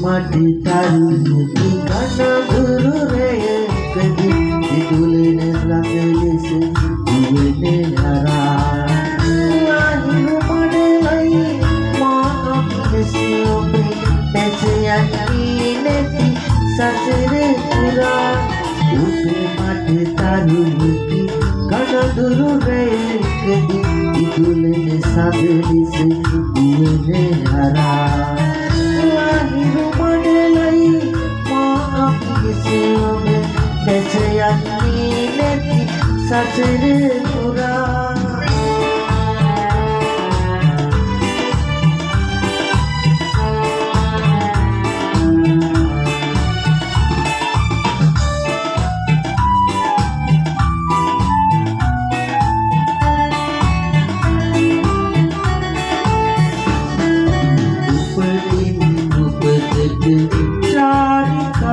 මට තරුණකි කනගුරු රැයකදී විදුලන ළඟ ලෙස දුවන හරා අහිරු මඩලයි මා අපිසේ ඔබේ පැසයන්නේ නැති සසර පුරා ඔබේ මට තරුණකි කනගුරු රැයකදී විදුලන සඳ ලෙස දුවන හරා සසර පුරා උපදින් උපදට චාරිකාවේ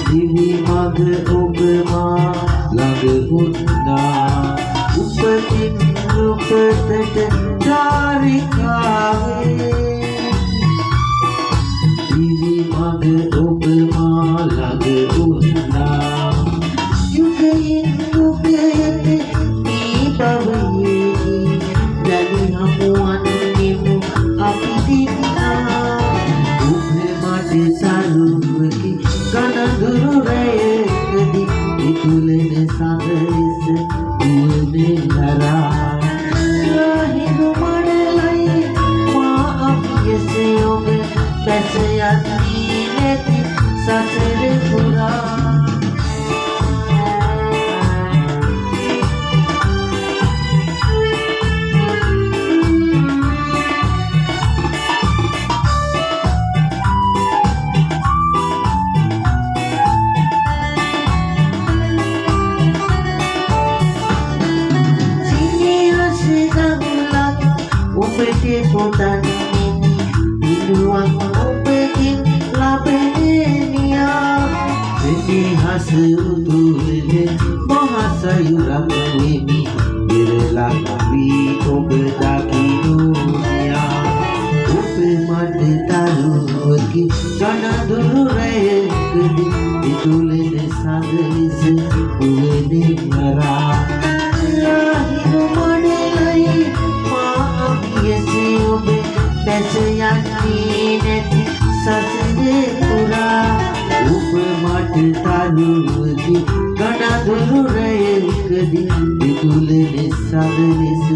දිවි මඟ ඔබ මා ළඟ වුණා උපදින් උපතට චාරිකාවේ දිවි මඟ ඔබ මා ළඟ වුණා යුගයෙන් යුගයට මේ භවයේදී දැනි හමුවන්නෙමු අපි දෙන්නා ඔබේ මට තරුණකි කනගුරු රැයකදී විදුලන සඳ ලෙස දුවන හරා අහිරු මඩලයි මා අපිසේ ඔබ පැසයන්නේ නැති සසර පුරා ඔබේ පොතන්නේ ඉදුවන් ඔබකින් ලැබෙනියා දෙහස උතුරේ මහසයුරක් වෙමි ඉරලක් වී ඔබ දකින්නෝයා ඔබේ මට තරුණකි කනදුරු රැයකදී විදුලන සඳ ලෙස දුවන හරා අහිරු මඩලයි පැසයන්නේ නැති සසර පුරා ඔබ මට තරුණකි කනගුරු රැයකදී විදුලන සඳ ලෙස